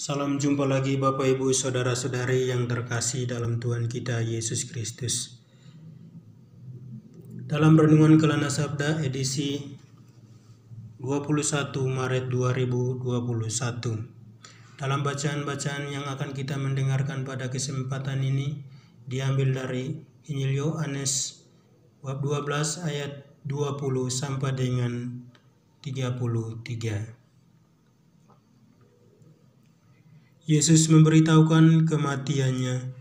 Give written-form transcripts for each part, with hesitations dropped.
Salam jumpa lagi Bapak Ibu Saudara-saudari yang terkasih dalam Tuhan kita Yesus Kristus. Dalam Renungan Kelana Sabda edisi 21 Maret 2021. Dalam bacaan-bacaan yang akan kita mendengarkan pada kesempatan ini diambil dari Injil Yohanes bab 12 ayat 20 sampai dengan 33. Yesus memberitahukan kematiannya.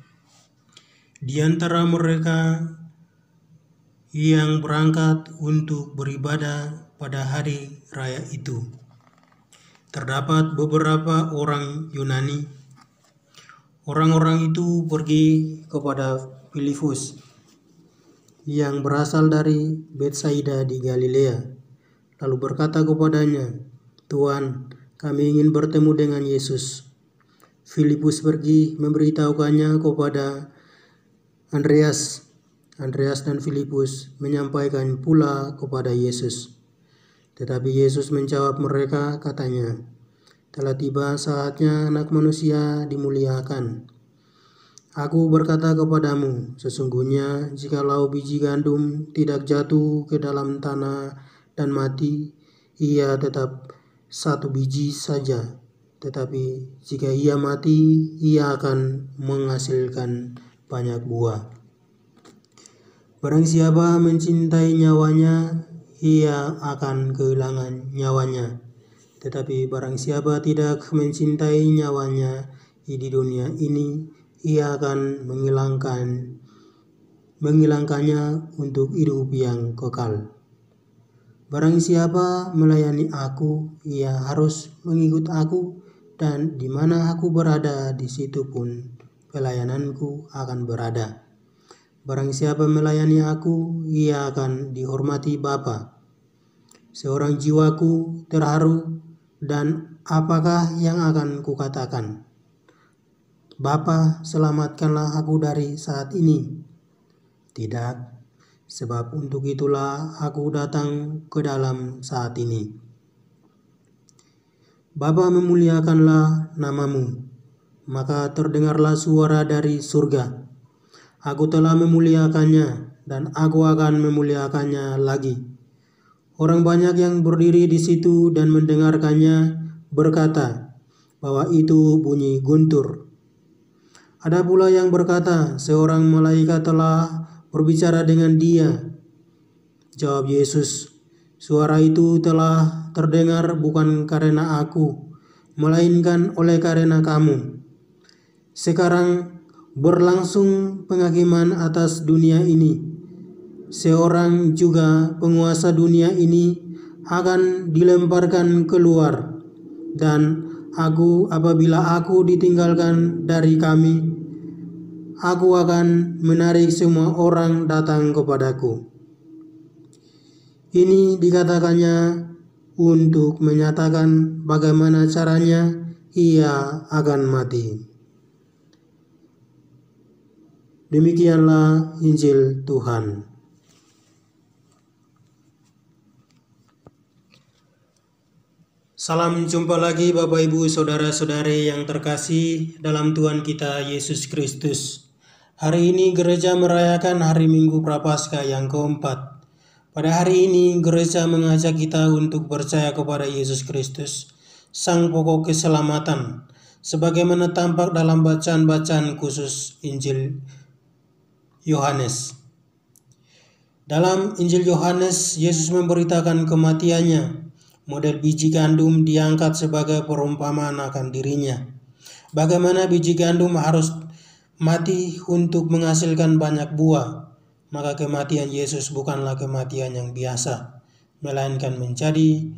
Di antara mereka yang berangkat untuk beribadah pada hari raya itu, terdapat beberapa orang Yunani. Orang-orang itu pergi kepada Filipus yang berasal dari Betsaida di Galilea, lalu berkata kepadanya, "Tuhan, kami ingin bertemu dengan Yesus." Filipus pergi memberitahukannya kepada Andreas. Andreas dan Filipus menyampaikan pula kepada Yesus. Tetapi Yesus menjawab mereka, katanya, "Telah tiba saatnya Anak Manusia dimuliakan. Aku berkata kepadamu, sesungguhnya jikalau biji gandum tidak jatuh ke dalam tanah dan mati, ia tetap satu biji saja. Tetapi jika ia mati, ia akan menghasilkan banyak buah. Barang siapa mencintai nyawanya, ia akan kehilangan nyawanya. Tetapi barang siapa tidak mencintai nyawanya di dunia ini, ia akan menghilangkannya untuk hidup yang kekal. Barang siapa melayani aku, ia harus mengikut aku, dan di mana aku berada, di situ pun pelayananku akan berada. Barang siapa melayani aku, ia akan dihormati Bapa. Seorang jiwaku terharu, dan apakah yang akan kukatakan? Bapa, selamatkanlah aku dari saat ini. Tidak, sebab untuk itulah aku datang ke dalam saat ini. Bapa, memuliakanlah namamu. Maka terdengarlah suara dari surga. Aku telah memuliakannya, dan aku akan memuliakannya lagi. Orang banyak yang berdiri di situ dan mendengarkannya berkata bahwa itu bunyi guntur. Ada pula yang berkata, seorang malaikat telah berbicara dengan dia. Jawab Yesus, "Suara itu telah terdengar bukan karena aku, melainkan oleh karena kamu. Sekarang berlangsung penghakiman atas dunia ini. Seorang juga penguasa dunia ini akan dilemparkan keluar. Dan apabila aku ditinggalkan dari kami, aku akan menarik semua orang datang kepadaku." Ini dikatakannya untuk menyatakan bagaimana caranya ia akan mati. Demikianlah Injil Tuhan. Salam jumpa lagi Bapak Ibu Saudara-saudari yang terkasih dalam Tuhan kita Yesus Kristus. Hari ini gereja merayakan hari Minggu Prapaskah yang keempat. Pada hari ini gereja mengajak kita untuk percaya kepada Yesus Kristus, Sang Pokok Keselamatan, sebagaimana tampak dalam bacaan-bacaan khusus Injil Yohanes. Dalam Injil Yohanes, Yesus memberitakan kematiannya. Model biji gandum diangkat sebagai perumpamaan akan dirinya. Bagaimana biji gandum harus mati untuk menghasilkan banyak buah. Maka kematian Yesus bukanlah kematian yang biasa, melainkan menjadi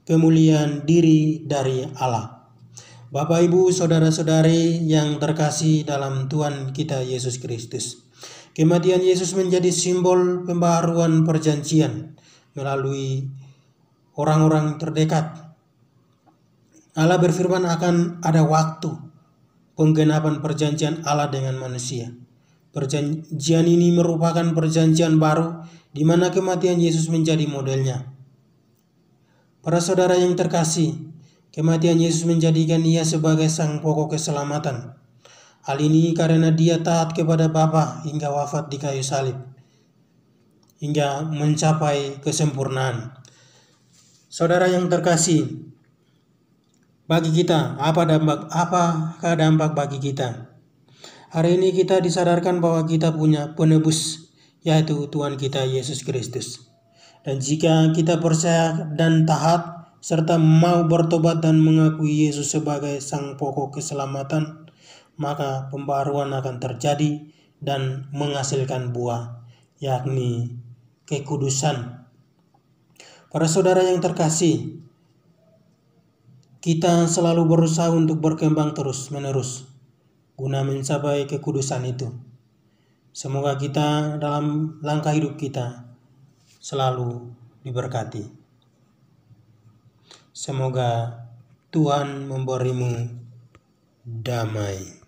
pemulihan diri dari Allah. Bapak, Ibu, Saudara-saudari yang terkasih dalam Tuhan kita Yesus Kristus, kematian Yesus menjadi simbol pembaharuan perjanjian melalui orang-orang terdekat. Allah berfirman akan ada waktu penggenapan perjanjian Allah dengan manusia. Perjanjian ini merupakan perjanjian baru di mana kematian Yesus menjadi modelnya. Para saudara yang terkasih, Kematian Yesus menjadikan ia sebagai sang pokok keselamatan. Hal ini karena dia taat kepada Bapa hingga wafat di kayu salib, hingga mencapai kesempurnaan. Saudara yang terkasih, bagi kita, apakah dampak bagi kita? Hari ini kita disadarkan bahwa kita punya penebus, yaitu Tuhan kita Yesus Kristus. Dan jika kita percaya dan taat, serta mau bertobat dan mengakui Yesus sebagai sang pokok keselamatan, maka pembaruan akan terjadi dan menghasilkan buah, yakni kekudusan. Para saudara yang terkasih, kita selalu berusaha untuk berkembang terus-menerus guna mencapai kekudusan itu. Semoga kita dalam langkah hidup kita selalu diberkati. Semoga Tuhan memberimu damai.